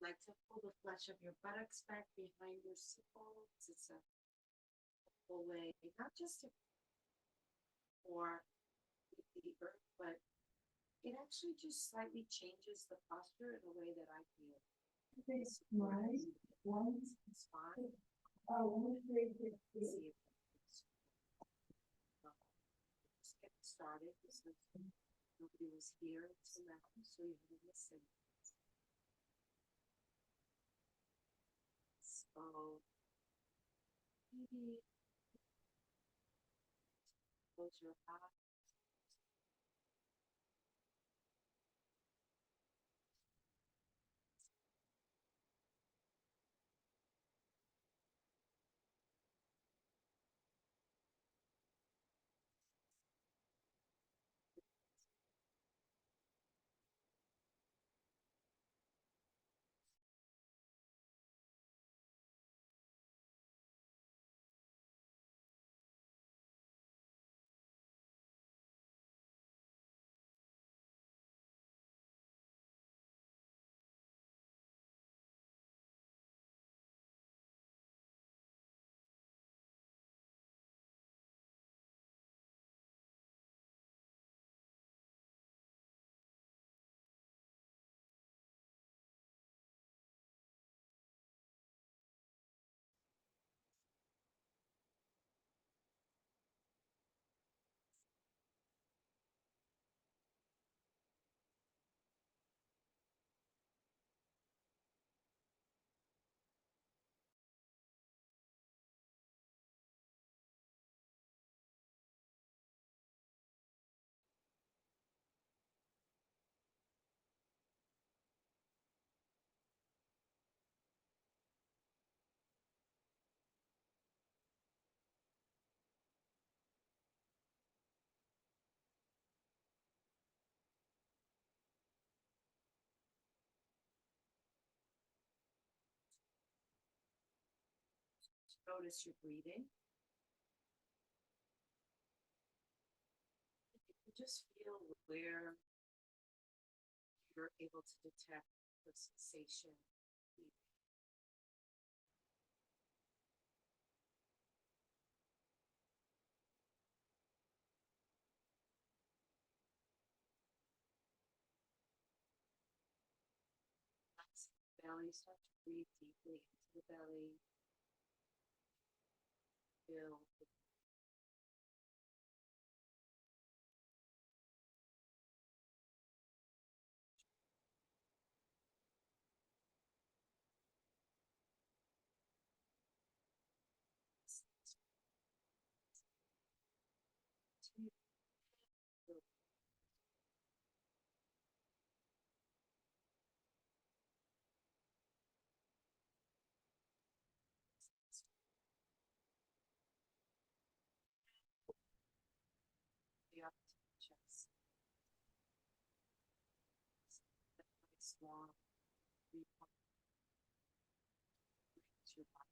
like to pull the flesh of your buttocks back behind your sickles. It's a full way, not just to, for the earth, but it actually just slightly changes the posture in a way that I feel. It's nice. It's fine. Oh, see if just get started. This is, nobody was here until now, so you have to listen. So maybe close your eyes. Notice your breathing. You just feel where you're able to detect the sensation. Belly, start to breathe deeply into the belly. Feel the up to the chest. That nice long breathe brings your body.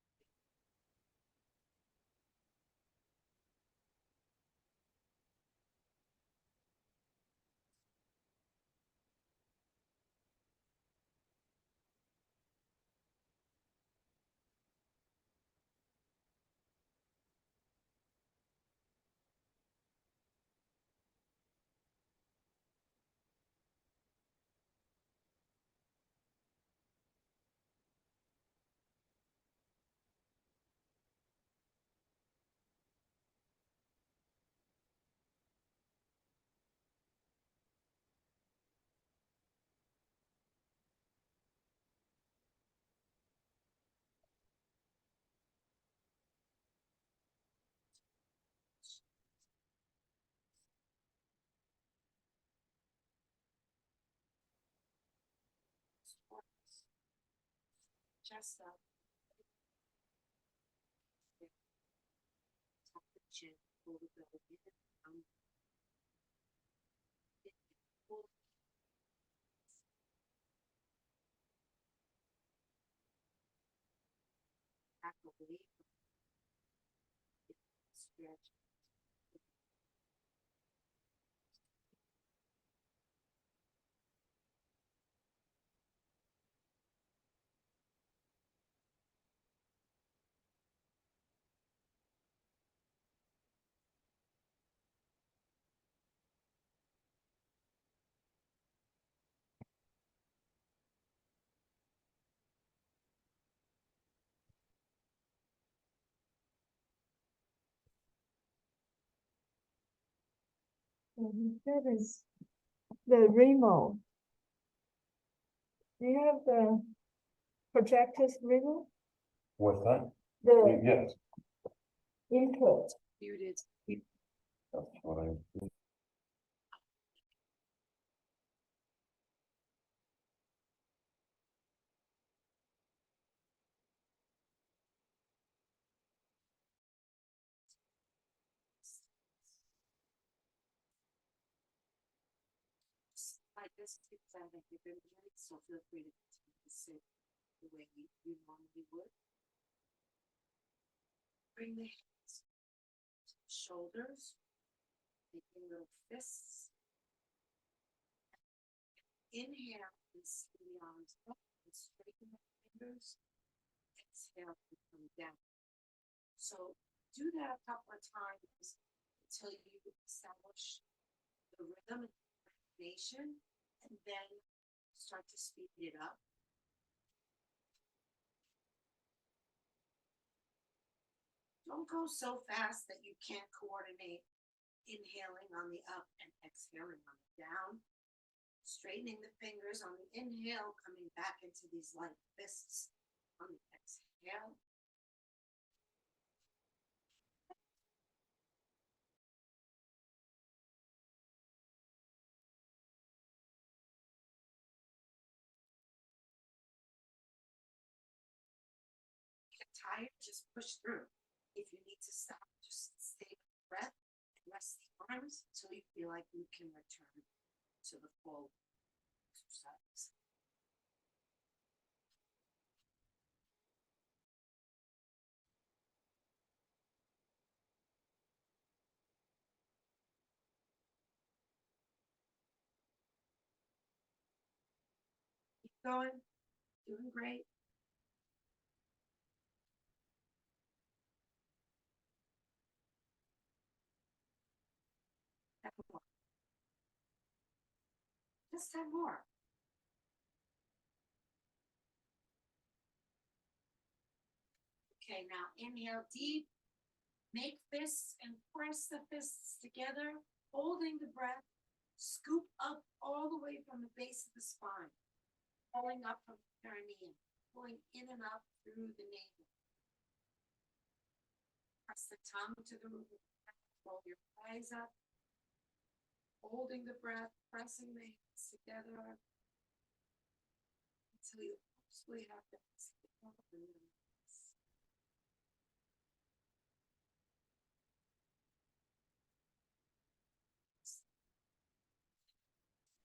Chest up. Tuck the chin, pull the belly in and down. Pull back away from the stretch. That is the remote. Do you have the projector's remote? What's that? The Yes, input. Muted. that's what I. Like this, because I think you've been doing, so feel free to continue to sit the way you normally would. Bring the hands to the shoulders, making little fists. Inhale and send the arms up and straighten the fingers. Exhale and come down. So do that a couple of times until you establish the rhythm and coordination, and then start to speed it up. Don't go so fast that you can't coordinate inhaling on the up and exhaling on the down. Straightening the fingers on the inhale, coming back into these light fists on the exhale. Get tired, just push through. If you need to stop, just stay with the breath and rest the arms until you feel like you can return to the full exercise. Keep going, doing great. Have more. Just have more. Okay, now inhale deep. Make fists and press the fists together, holding the breath. Scoop up all the way from the base of the spine, pulling up from the perineum, pulling in and up through the navel. Press the tongue to the roof of the mouth, roll your eyes up, holding the breath, pressing the hands together until you absolutely have to exhale and release.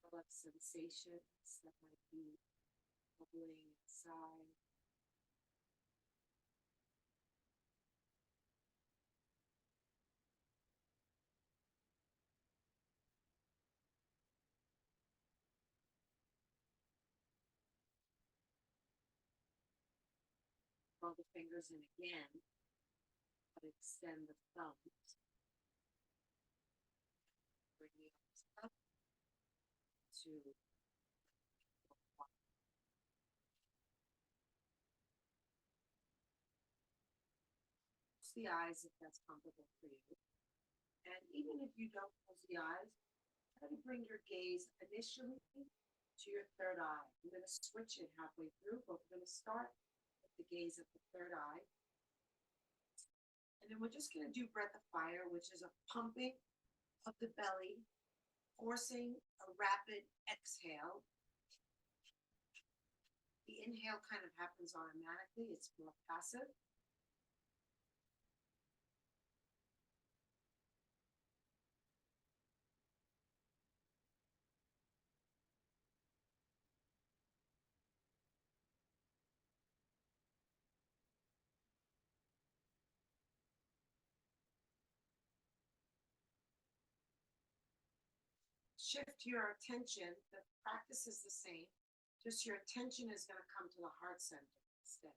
Develop sensations that might be bubbling inside. Roll the fingers in again, but extend the thumbs. Bring the arms up to close the eyes if that's comfortable for you. And even if you don't close the eyes, try to bring your gaze initially to your third eye. I'm going to switch it halfway through, but we're going to start with the gaze at the third eye. And then we're just going to do breath of fire, which is a pumping of the belly, forcing a rapid exhale. The inhale kind of happens automatically, it's more passive. Shift your attention, the practice is the same, just your attention is going to come to the heart center instead.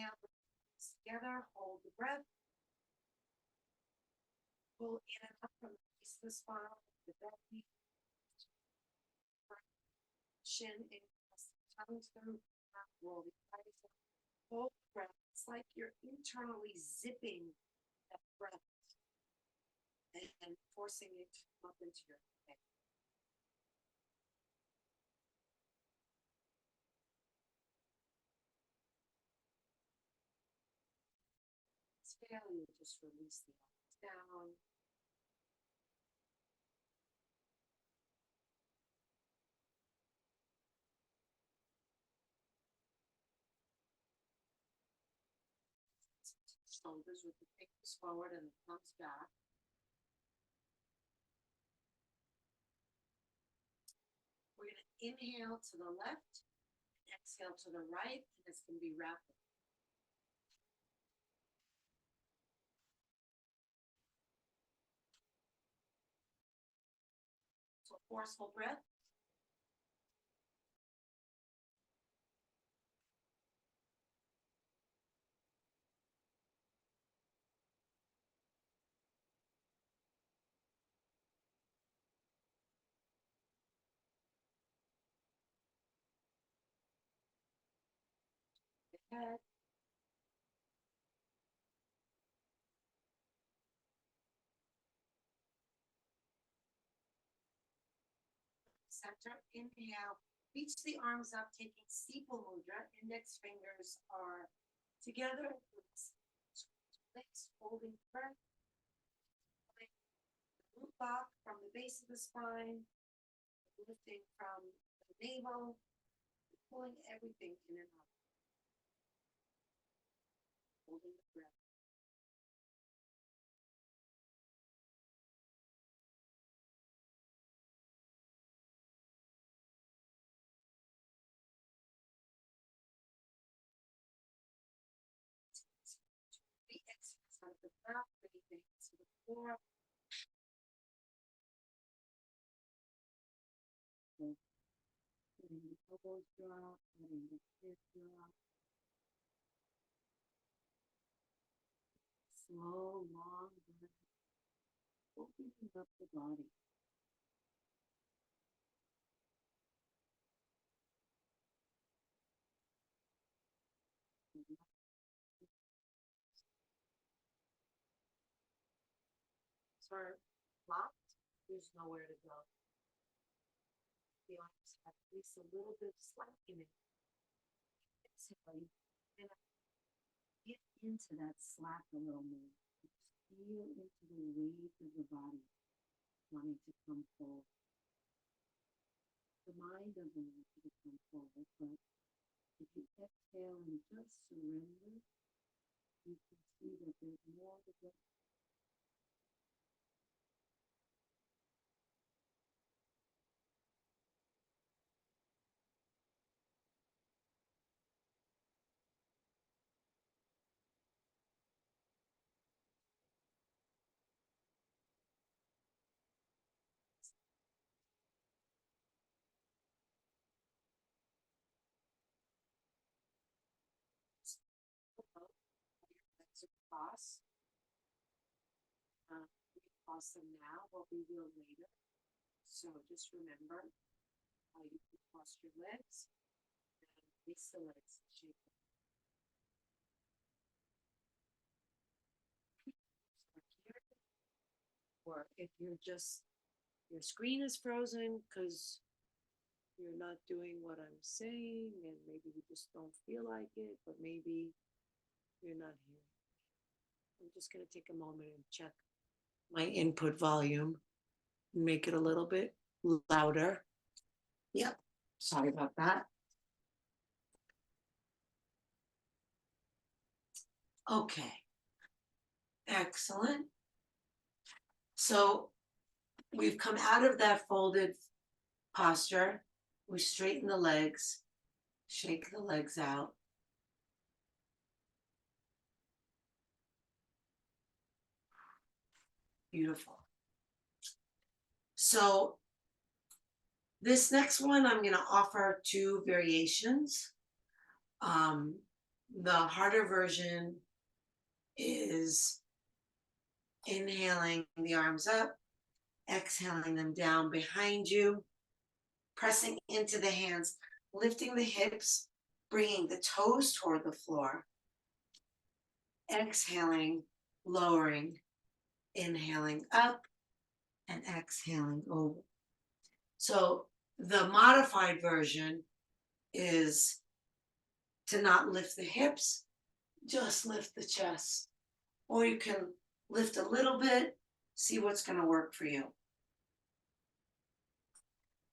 inhale, together, hold the breath. Pull in and up from the base of the spine, the belly. Chin in, tongue through, roll the eyes up. Hold the breath. It's like you're internally zipping that breath and forcing it up into your head. Exhale, you just release the arms down. Shoulders with the fingers forward and the thumbs back. We're going to inhale to the left, exhale to the right, and it's going to be rapid. So forceful breath. Head. Center, inhale, reach the arms up, taking steeple mudra. Index fingers are together, legs holding breath. Root lock from the base of the spine, lifting from the navel, pulling everything in and out. Holding the breath. The exhale out of the mouth, breathing to the floor. Letting the elbows drop, letting the hips drop. Slow, long breath. Opening up the body. Are locked, there's nowhere to go. The arms have at least a little bit of slack in it. Exhale, and get into that slack a little more. Feel into the weight of the body wanting to come forward. The mind doesn't want you to come forward, but if you exhale and just surrender, you can see that there's more to go. Legs are crossed. We cross them now, but we will later. So just remember how you can cross your legs and release the legs and shake them. Or if you're just, your screen is frozen because you're not doing what I'm saying and maybe you just don't feel like it, but maybe you're not hearing. I'm just going to take a moment and check my input volume, make it a little bit louder. Yep, sorry about that. Okay, excellent. So we've come out of that folded posture. We straighten the legs, shake the legs out. Beautiful. So this next one, I'm going to offer two variations. The harder version is inhaling the arms up, exhaling them down behind you, pressing into the hands, lifting the hips, bringing the toes toward the floor, exhaling, lowering, inhaling up, and exhaling over. So the modified version is to not lift the hips, just lift the chest. Or you can lift a little bit, see what's going to work for you.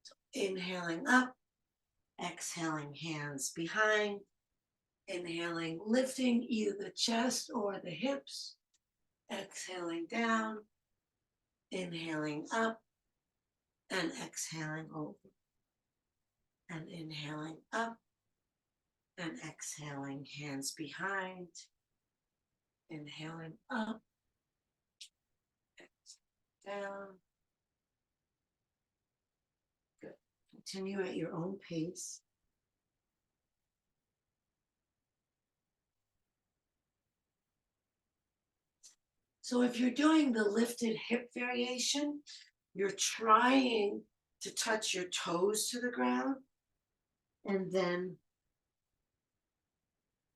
So inhaling up, exhaling hands behind, inhaling, lifting either the chest or the hips, exhaling down, inhaling up, and exhaling over. And inhaling up, and exhaling, hands behind, inhaling up, down. Good. Continue at your own pace. So if you're doing the lifted hip variation, you're trying to touch your toes to the ground. And then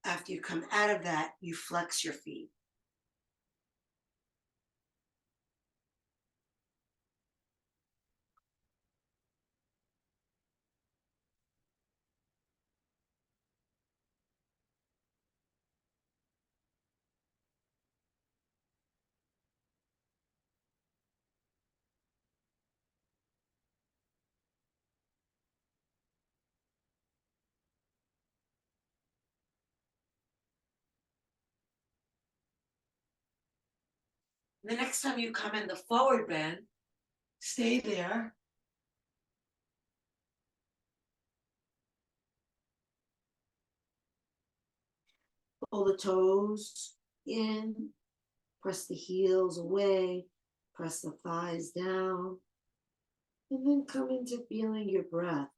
after you come out of that, you flex your feet. The next time you come in the forward bend, stay there. Pull the toes in, press the heels away, press the thighs down, and then come into feeling your breath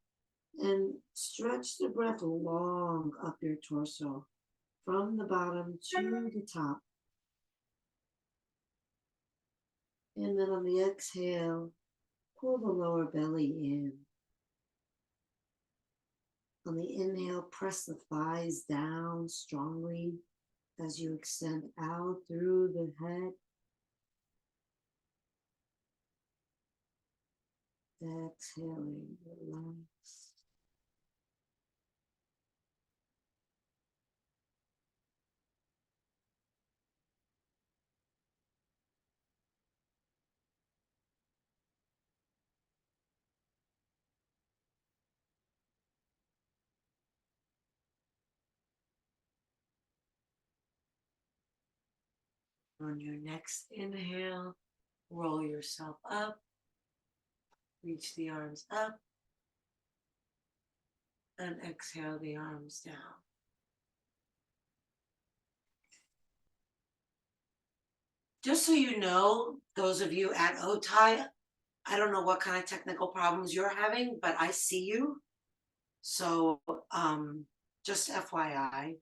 and stretch the breath long up your torso from the bottom to the top. And then on the exhale, pull the lower belly in. On the inhale, press the thighs down strongly as you extend out through the head. Exhaling, relax. On your next inhale, roll yourself up, reach the arms up, and exhale the arms down. Just so you know, those of you at OTI, I don't know what kind of technical problems you're having, but I see you. So just FYI,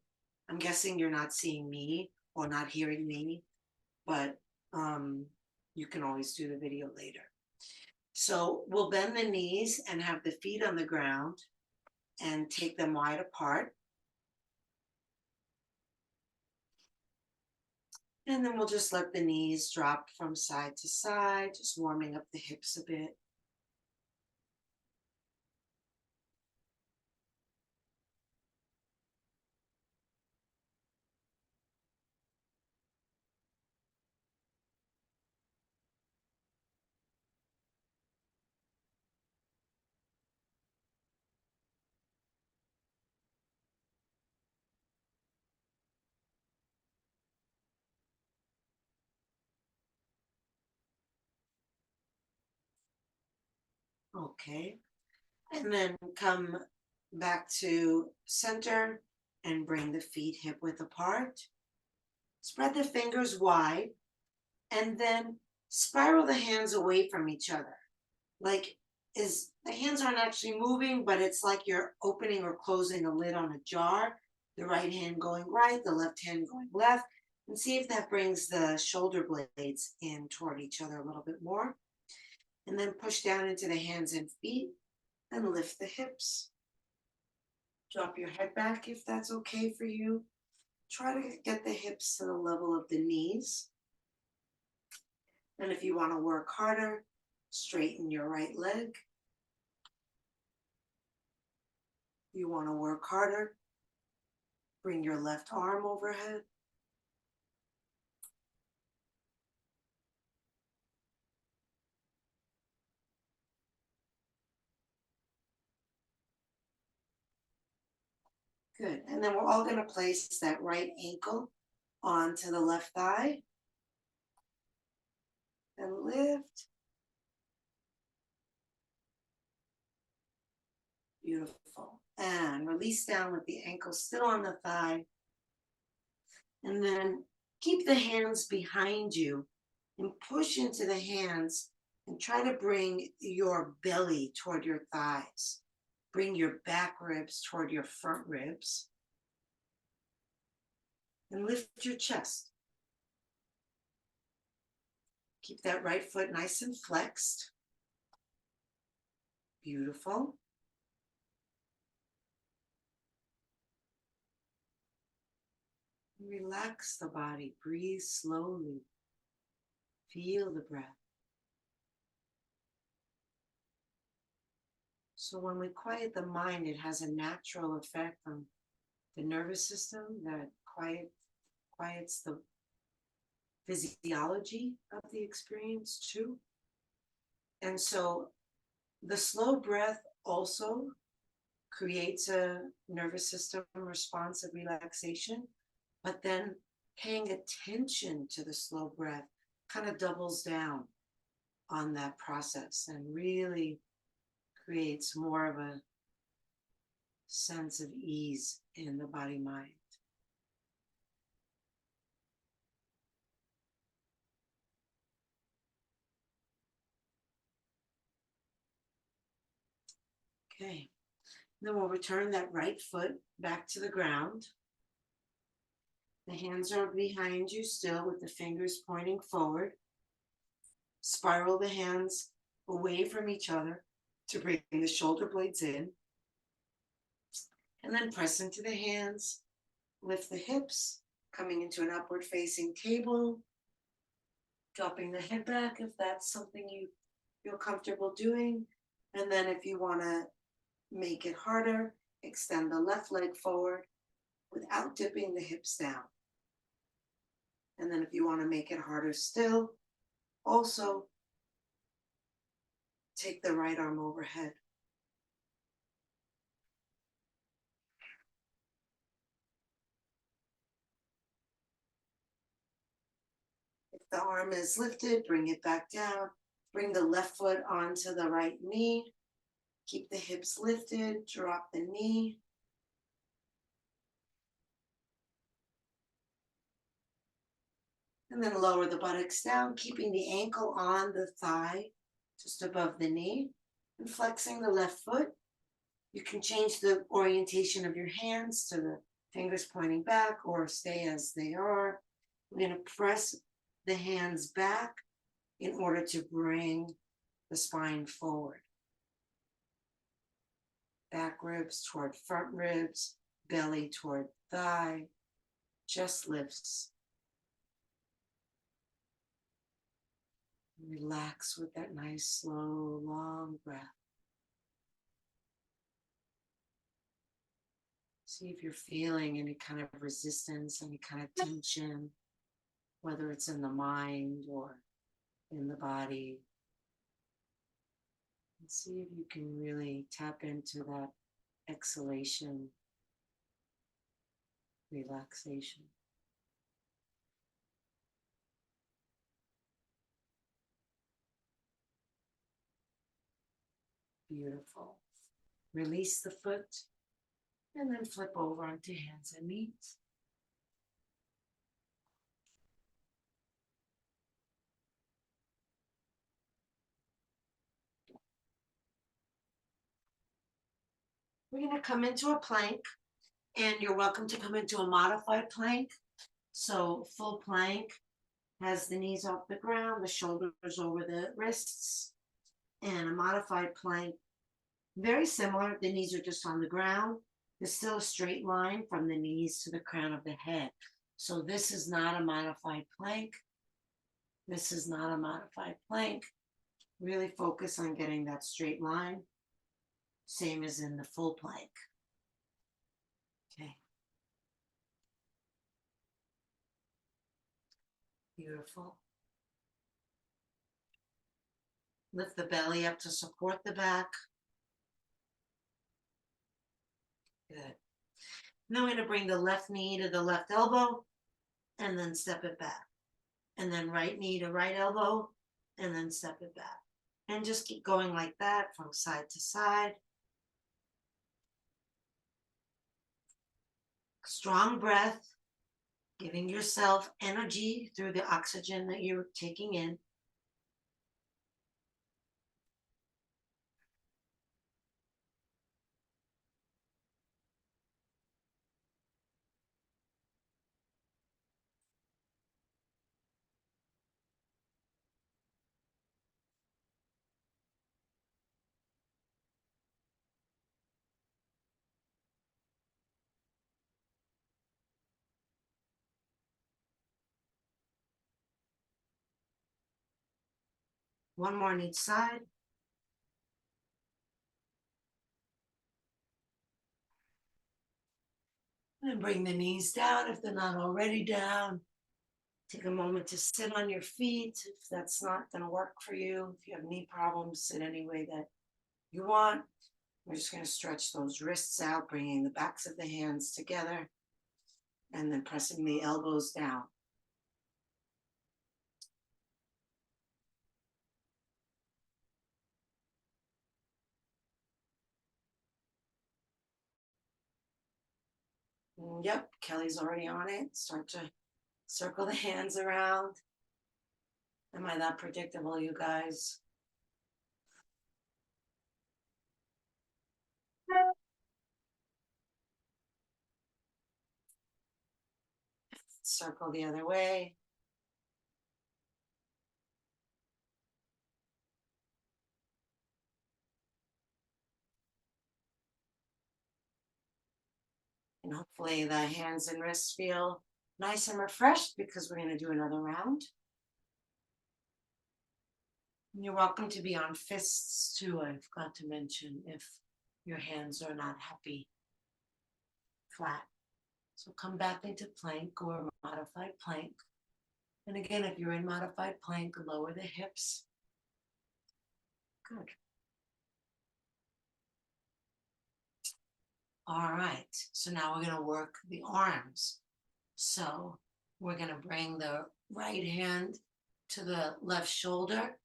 I'm guessing you're not seeing me or not hearing me, but you can always do the video later. So we'll bend the knees and have the feet on the ground and take them wide apart. And then we'll just let the knees drop from side to side, just warming up the hips a bit. Okay. And then come back to center and bring the feet hip width apart. Spread the fingers wide and then spiral the hands away from each other. Like the hands aren't actually moving, but it's like you're opening or closing a lid on a jar. The right hand going right, the left hand going left, and see if that brings the shoulder blades in toward each other a little bit more. And then push down into the hands and feet and lift the hips. Drop your head back if that's okay for you. Try to get the hips to the level of the knees. And if you want to work harder, straighten your right leg. If you want to work harder, bring your left arm overhead. Good. And then we're all going to place that right ankle onto the left thigh. And lift. Beautiful. And release down with the ankle still on the thigh. And then keep the hands behind you and push into the hands and try to bring your belly toward your thighs. Bring your back ribs toward your front ribs. And lift your chest. Keep that right foot nice and flexed. Beautiful. Relax the body. Breathe slowly. Feel the breath. So when we quiet the mind, it has a natural effect on the nervous system that quiets the physiology of the experience too. And so the slow breath also creates a nervous system response of relaxation, but then paying attention to the slow breath kind of doubles down on that process and really creates more of a sense of ease in the body mind. Okay, then we'll return that right foot back to the ground. The hands are behind you still with the fingers pointing forward. Spiral the hands away from each other to bring the shoulder blades in. And then press into the hands, lift the hips, coming into an upward facing table, dropping the head back if that's something you feel comfortable doing. And then if you want to make it harder, extend the left leg forward without dipping the hips down. And then if you want to make it harder still, also take the right arm overhead. If the arm is lifted, bring it back down. Bring the left foot onto the right knee. Keep the hips lifted, drop the knee. And then lower the buttocks down, keeping the ankle on the thigh, just above the knee, and flexing the left foot. You can change the orientation of your hands to the fingers pointing back or stay as they are. We're going to press the hands back in order to bring the spine forward. Back ribs toward front ribs, belly toward thigh, chest lifts. Relax with that nice, slow, long breath. See if you're feeling any kind of resistance, any kind of tension, whether it's in the mind or in the body. And see if you can really tap into that exhalation, relaxation. Beautiful. Release the foot and then flip over onto hands and knees. We're going to come into a plank And you're welcome to come into a modified plank. So full plank has the knees off the ground, the shoulders over the wrists. And a modified plank, very similar, the knees are just on the ground. There's still a straight line from the knees to the crown of the head. So this is not a modified plank. This is not a modified plank. Really focus on getting that straight line. Same as in the full plank. Okay. Beautiful. Lift the belly up to support the back. Good. Now we're going to bring the left knee to the left elbow and then step it back. And then right knee to right elbow and then step it back. And just keep going like that from side to side. Strong breath, giving yourself energy through the oxygen that you're taking in. One more on each side. And bring the knees down if they're not already down. Take a moment to sit on your feet if that's not going to work for you. If you have knee problems, sit any way that you want. We're just going to stretch those wrists out, bringing the backs of the hands together, and then pressing the elbows down. Yep, Kelly's already on it. Start to circle the hands around. Am I that predictable, you guys? Circle the other way. And hopefully the hands and wrists feel nice and refreshed because we're going to do another round. And you're welcome to be on fists too. I forgot to mention if your hands are not happy flat. So come back into plank or modified plank. And again, if you're in modified plank, lower the hips. Good. All right, so now we're going to work the arms. So we're going to bring the right hand to the left shoulder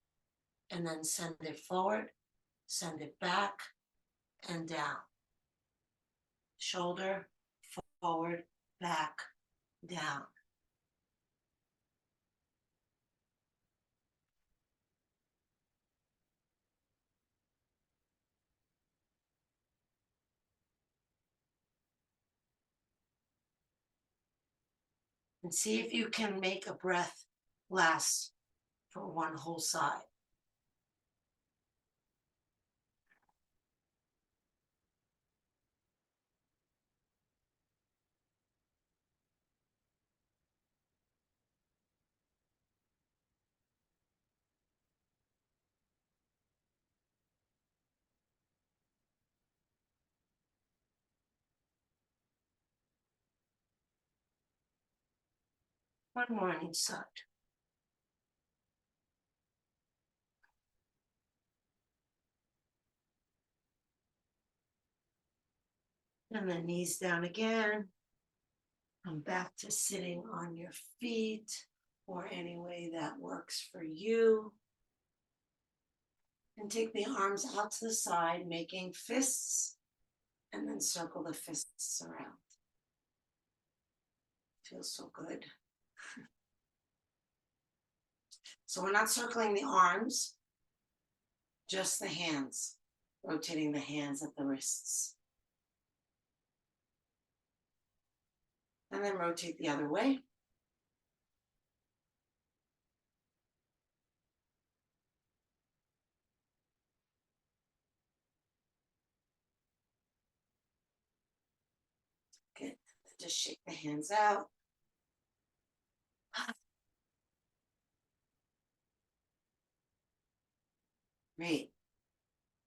and then send it forward, send it back and down. Shoulder, forward, back, down. And see if you can make a breath last for one whole side. One more on each side. And then knees down again. Come back to sitting on your feet or any way that works for you. And take the arms out to the side, making fists, and then circle the fists around. Feels so good. So we're not circling the arms, just the hands, rotating the hands at the wrists. And then rotate the other way. Good. Just shake the hands out. Great.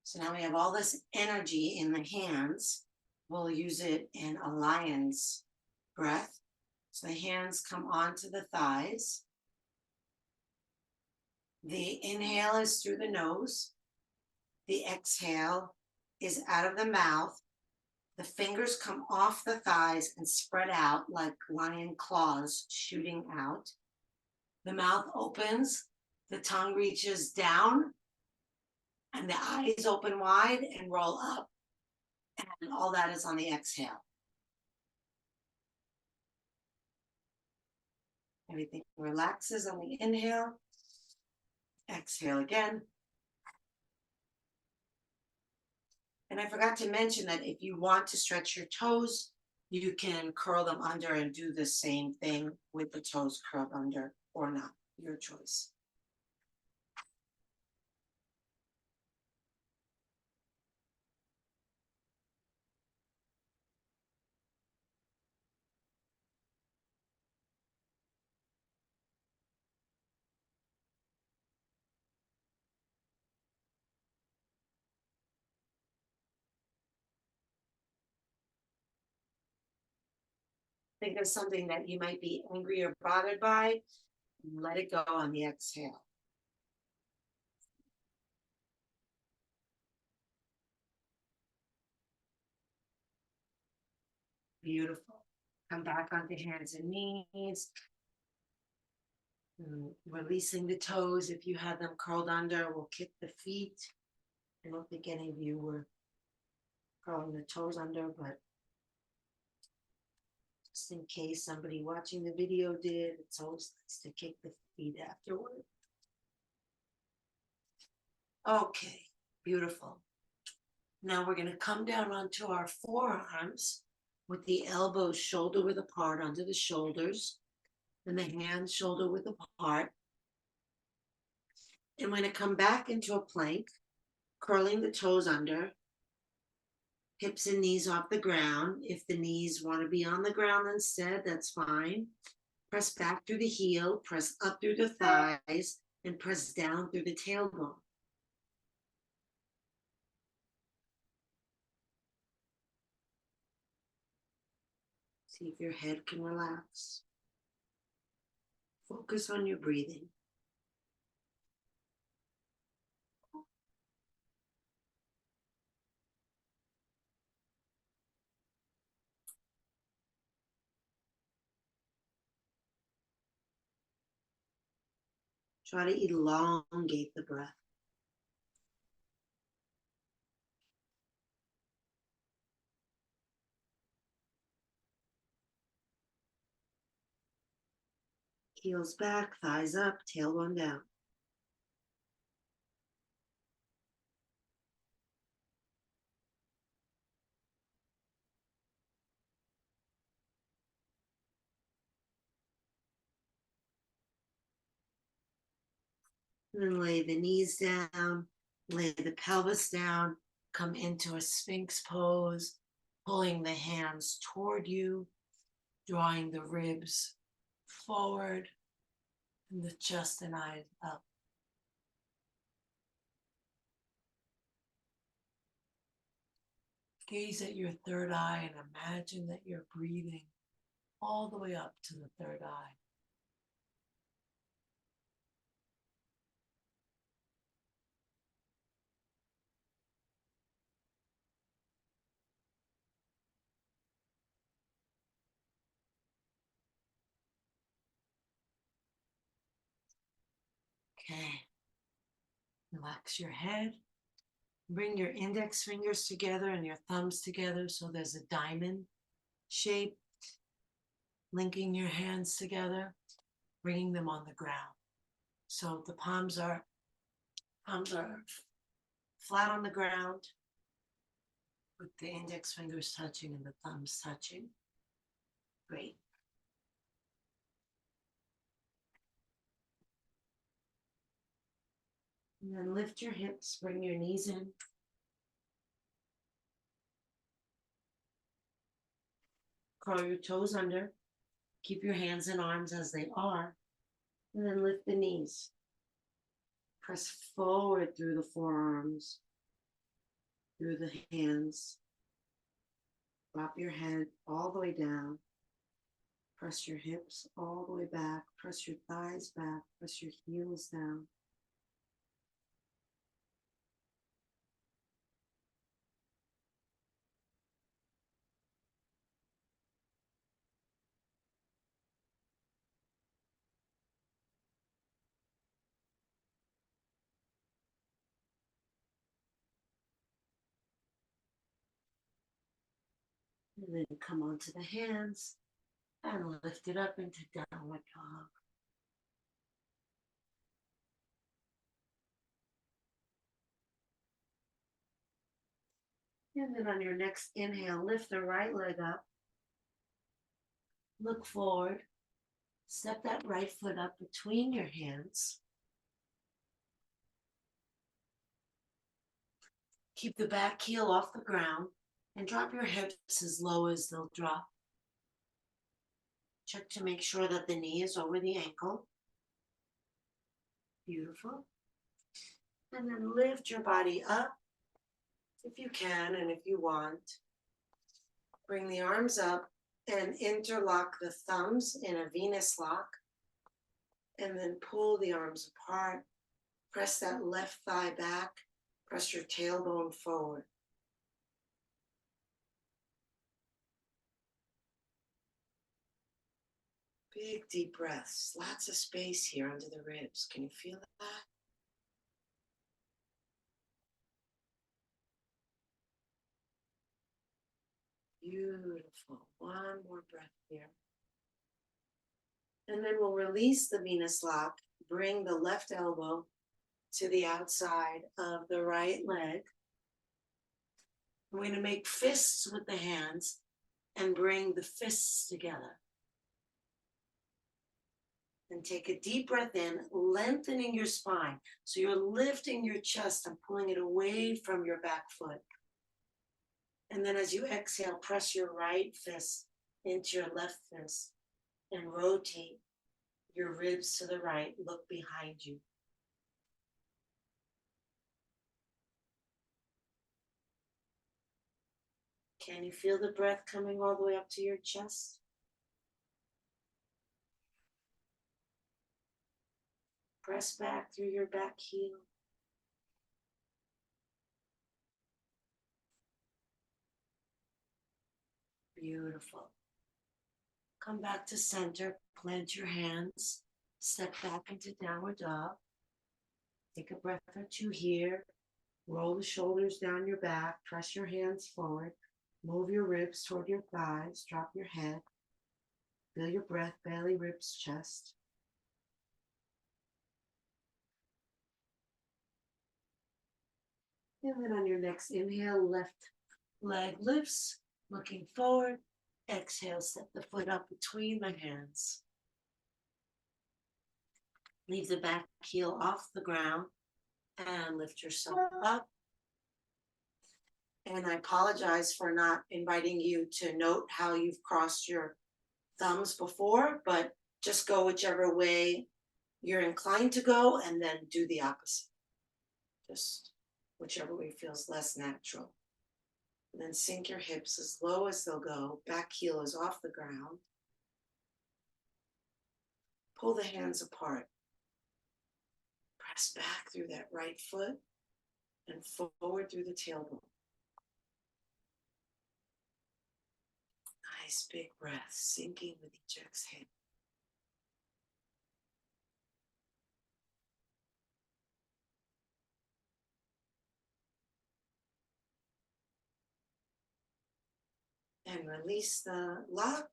So now we have all this energy in the hands. We'll use it in a lion's breath. So the hands come onto the thighs. The inhale is through the nose. The exhale is out of the mouth. The fingers come off the thighs and spread out like lion claws shooting out. The mouth opens, the tongue reaches down, and the eyes open wide and roll up. And all that is on the exhale. Everything relaxes on the inhale. Exhale again. And I forgot to mention that if you want to stretch your toes, you can curl them under and do the same thing with the toes curled under or not, your choice. Think of something that you might be angry or bothered by, and let it go on the exhale. Beautiful. Come back onto hands and knees. Releasing the toes. If you have them curled under, we'll kick the feet. I don't think any of you were curling the toes under, but just in case somebody watching the video did, it's always nice to kick the feet afterward. Okay, beautiful. Now we're going to come down onto our forearms with the elbows shoulder width apart under the shoulders, and the hands shoulder width apart. And we're going to come back into a plank, curling the toes under, hips and knees off the ground. If the knees want to be on the ground instead, that's fine. Press back through the heel, press up through the thighs, and press down through the tailbone. See if your head can relax. Focus on your breathing. Try to elongate the breath. Heels back, thighs up, tailbone down. And then lay the knees down, lay the pelvis down, come into a Sphinx pose, pulling the hands toward you, drawing the ribs forward, and the chest and eyes up. Gaze at your third eye and imagine that you're breathing all the way up to the third eye. Okay. Relax your head. Bring your index fingers together and your thumbs together so there's a diamond shape. Linking your hands together, bringing them on the ground. So the palms are flat on the ground with the index fingers touching and the thumbs touching. Great. And then lift your hips, bring your knees in. Curl your toes under. Keep your hands and arms as they are. And then lift the knees. Press forward through the forearms, through the hands. Drop your head all the way down. Press your hips all the way back. Press your thighs back. Press your heels down. And then come onto the hands and lift it up into downward dog. And then on your next inhale, lift the right leg up. Look forward. Step that right foot up between your hands. Keep the back heel off the ground and drop your hips as low as they'll drop. Check to make sure that the knee is over the ankle. Beautiful. And then lift your body up if you can and if you want. Bring the arms up and interlock the thumbs in a Venus lock. And then pull the arms apart. Press that left thigh back. Press your tailbone forward. Big deep breaths. Lots of space here under the ribs. Can you feel that? Beautiful. One more breath here. And then we'll release the Venus lock. Bring the left elbow to the outside of the right leg. We're going to make fists with the hands and bring the fists together. And take a deep breath in, lengthening your spine. So you're lifting your chest and pulling it away from your back foot. And then as you exhale, press your right fist into your left fist and rotate your ribs to the right. Look behind you. Can you feel the breath coming all the way up to your chest? Press back through your back heel. Beautiful. Come back to center, plant your hands, step back into downward dog. Take a breath or two here. Roll the shoulders down your back, press your hands forward, move your ribs toward your thighs, drop your head. Feel your breath, belly, ribs, chest. And then on your next inhale, left leg lifts, looking forward. Exhale, step the foot up between the hands. Leave the back heel off the ground and lift yourself up. And I apologize for not inviting you to note how you've crossed your thumbs before, but just go whichever way you're inclined to go and then do the opposite. Just whichever way feels less natural. And then sink your hips as low as they'll go. Back heel is off the ground. Pull the hands apart. Press back through that right foot and forward through the tailbone. Nice big breath, sinking with each exhale. And release the lock.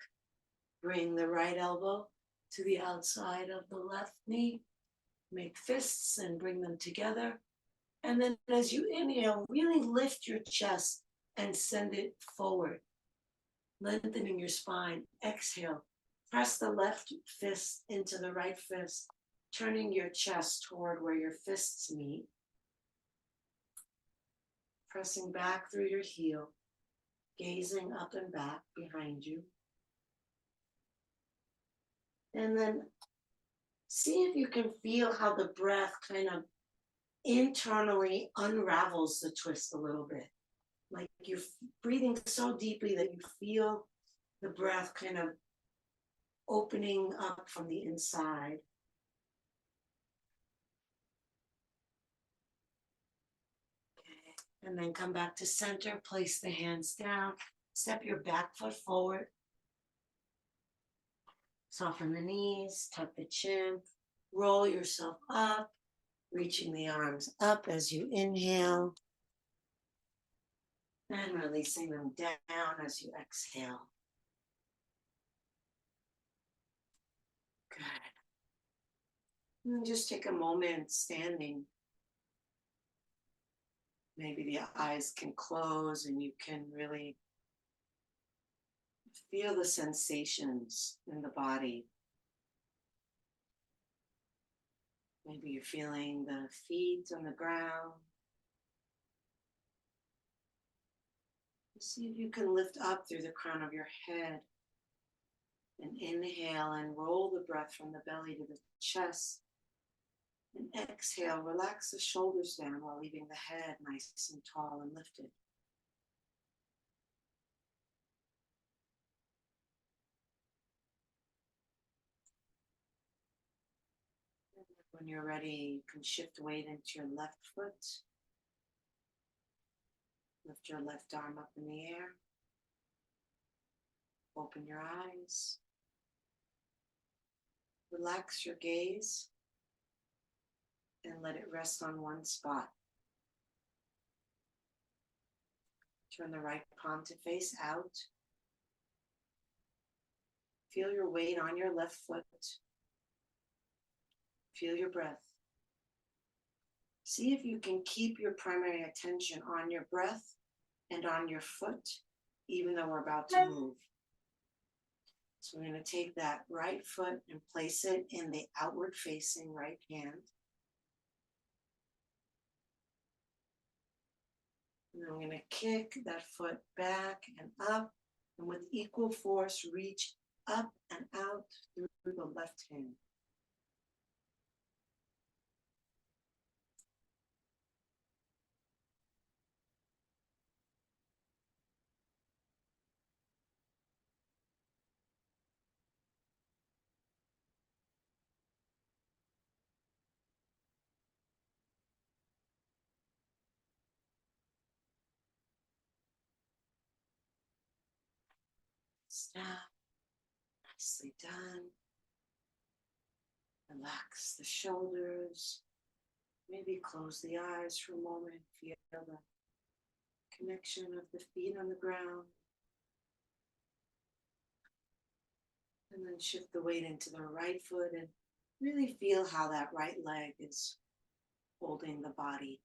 Bring the right elbow to the outside of the left knee. Make fists and bring them together. And then as you inhale, really lift your chest and send it forward, lengthening your spine. Exhale, press the left fist into the right fist, turning your chest toward where your fists meet. Pressing back through your heel, gazing up and back behind you. And then see if you can feel how the breath kind of internally unravels the twist a little bit. Like you're breathing so deeply that you feel the breath kind of opening up from the inside. Okay. And then come back to center, place the hands down, step your back foot forward. Soften the knees, tuck the chin, roll yourself up, reaching the arms up as you inhale, and releasing them down as you exhale. Good. And just take a moment standing. Maybe the eyes can close and you can really feel the sensations in the body. Maybe you're feeling the feet on the ground. See if you can lift up through the crown of your head and inhale and roll the breath from the belly to the chest. And exhale, relax the shoulders down while leaving the head nice and tall and lifted. When you're ready, you can shift weight into your left foot. Lift your left arm up in the air. Open your eyes. Relax your gaze and let it rest on one spot. Turn the right palm to face out. Feel your weight on your left foot. Feel your breath. See if you can keep your primary attention on your breath and on your foot, even though we're about to move. So we're going to take that right foot and place it in the outward facing right hand. And I'm going to kick that foot back and up, and with equal force, reach up and out through the left hand. Stop. Nicely done. Relax the shoulders. Maybe close the eyes for a moment. Feel the connection of the feet on the ground. And then shift the weight into the right foot and really feel how that right leg is holding the body.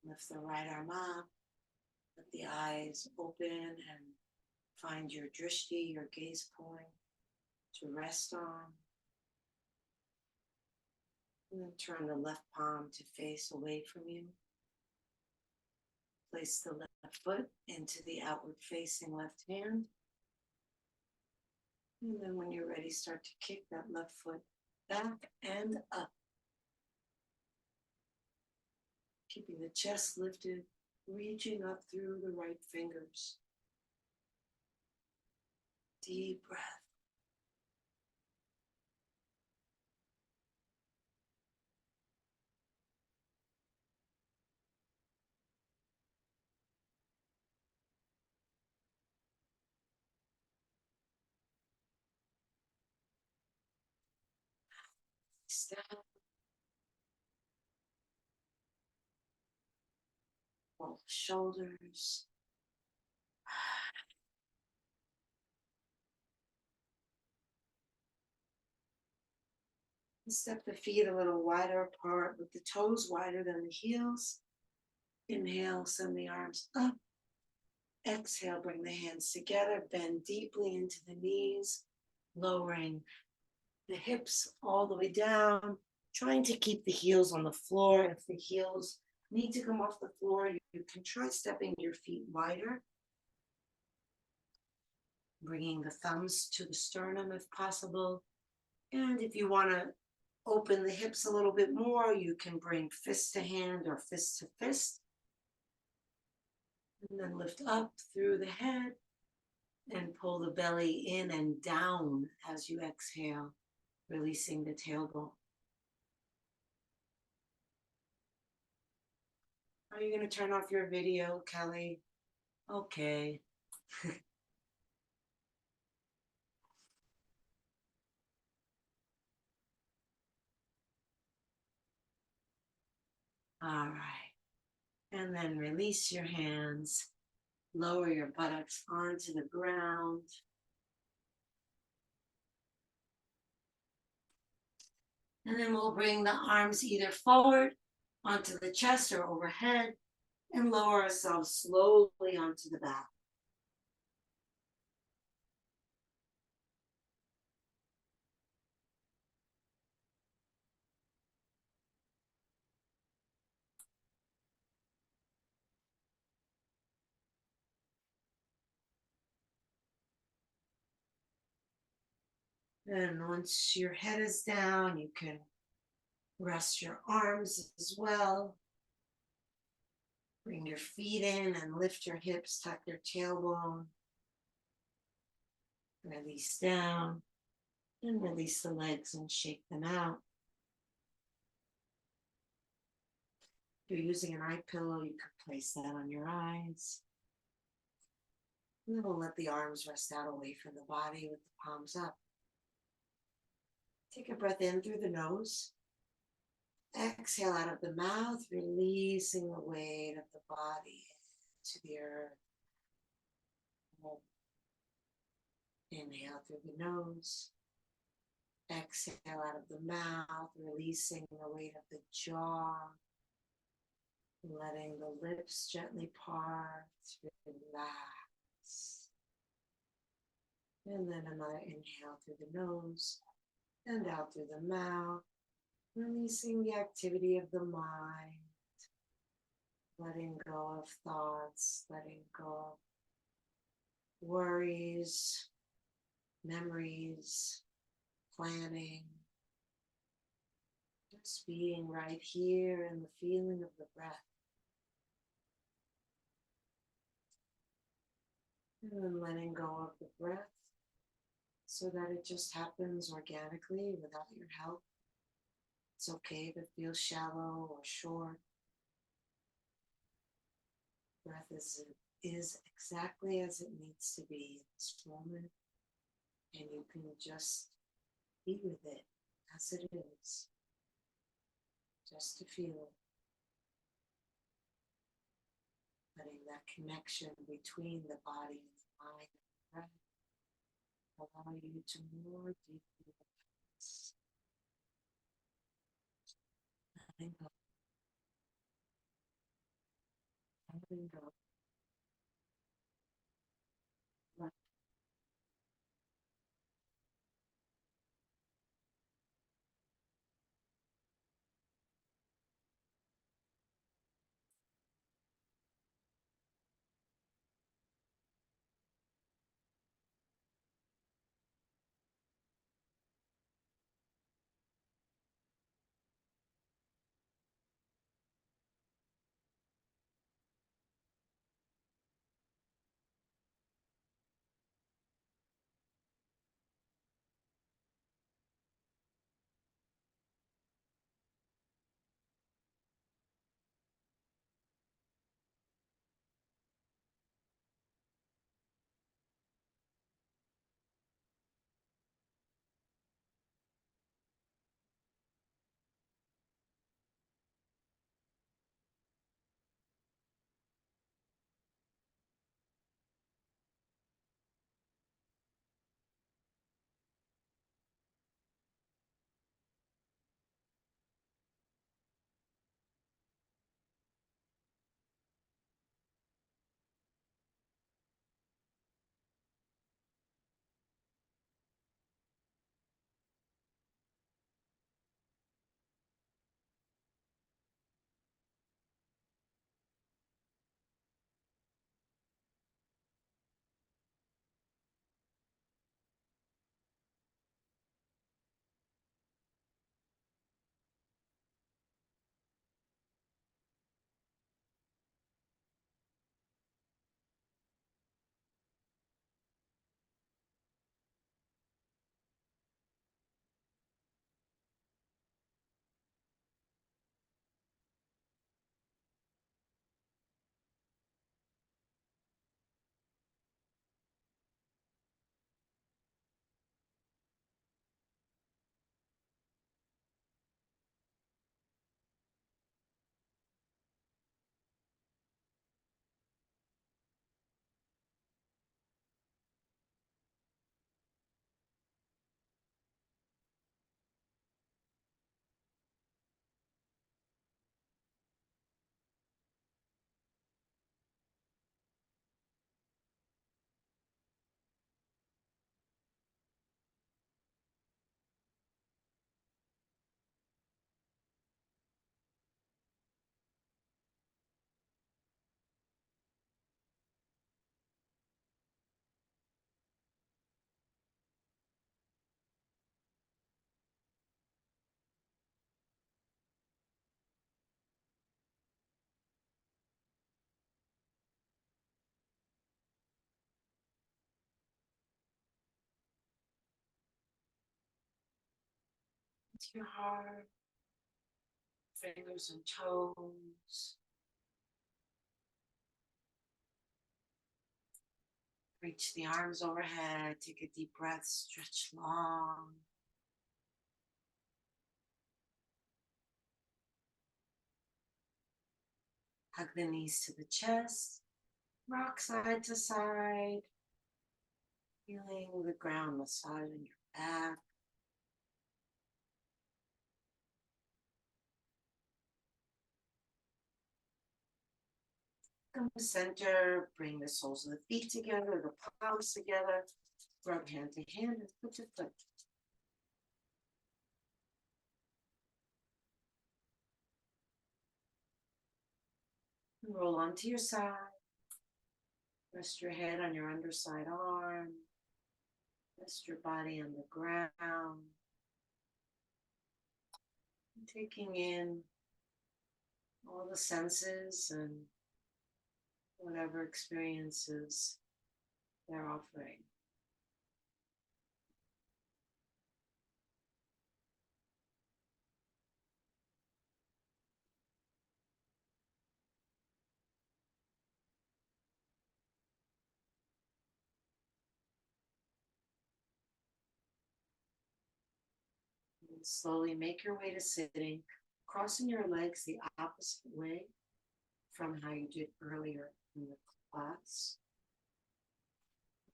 Lift the right arm up. Let the eyes open and find your drishti, your gaze point, to rest on. And then turn the left palm to face away from you. Place the left foot into the outward facing left hand. And then when you're ready, start to kick that left foot back and up. Keeping the chest lifted, reaching up through the right fingers. Deep breath. Step. Roll the shoulders. Step the feet a little wider apart with the toes wider than the heels. Inhale, send the arms up. Exhale, bring the hands together, bend deeply into the knees, lowering the hips all the way down, trying to keep the heels on the floor. If the heels need to come off the floor, you can try stepping your feet wider, bringing the thumbs to the sternum if possible. And if you want to open the hips a little bit more, you can bring fist to hand or fist to fist. And then lift up through the head and pull the belly in and down as you exhale, releasing the tailbone. Are you going to turn off your video, Kelly? Okay. All right. And then release your hands. Lower your buttocks onto the ground. And then we'll bring the arms either forward onto the chest or overhead and lower ourselves slowly onto the back. And once your head is down, you can rest your arms as well. Bring your feet in and lift your hips, tuck your tailbone. Release down and release the legs and shake them out. If you're using an eye pillow, you could place that on your eyes. And then we'll let the arms rest out away from the body with the palms up. Take a breath in through the nose. Exhale out of the mouth, releasing the weight of the body to the earth. Inhale through the nose. Exhale out of the mouth, releasing the weight of the jaw. Letting the lips gently part, relax. And then another inhale through the nose and out through the mouth, releasing the activity of the mind, letting go of thoughts, letting go of worries, memories, planning, just being right here in the feeling of the breath. And then letting go of the breath so that it just happens organically without your help. It's okay to feel shallow or short. Breath is exactly as it needs to be in this moment. And you can just be with it as it is. Just to feel it. Letting that connection between the body and the mind and the breath allow you to more deeply relax. Letting go. Letting go. Let to your heart, fingers and toes. Reach the arms overhead, take a deep breath, stretch long. Hug the knees to the chest, rock side to side, feeling the ground massaging your back. Come to center, bring the soles of the feet together, the palms together, rub hand to hand and foot to foot. Roll onto your side. Rest your head on your underside arm. Rest your body on the ground. Taking in all the senses and whatever experiences they're offering. And slowly make your way to sitting, crossing your legs the opposite way from how you did earlier in the class.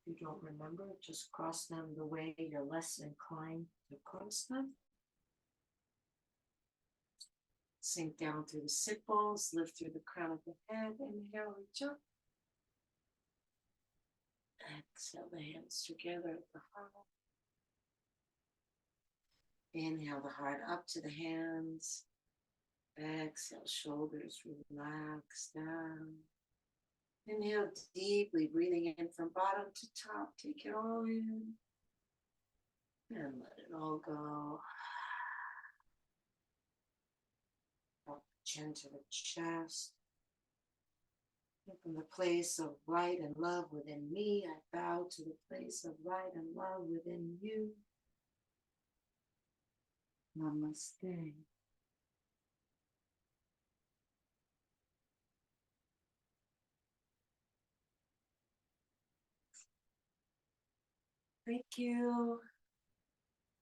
If you don't remember, just cross them the way you're less inclined to cross them. Sink down through the sit bones, lift through the crown of the head, inhale, reach up. Exhale the hands together at the heart. Inhale the heart up to the hands. Exhale, shoulders relax down. Inhale deeply, breathing in from bottom to top. Take it all in. And let it all go. Up the chin to the chest. From the place of light and love within me, I bow to the place of light and love within you. Namaste. Thank you.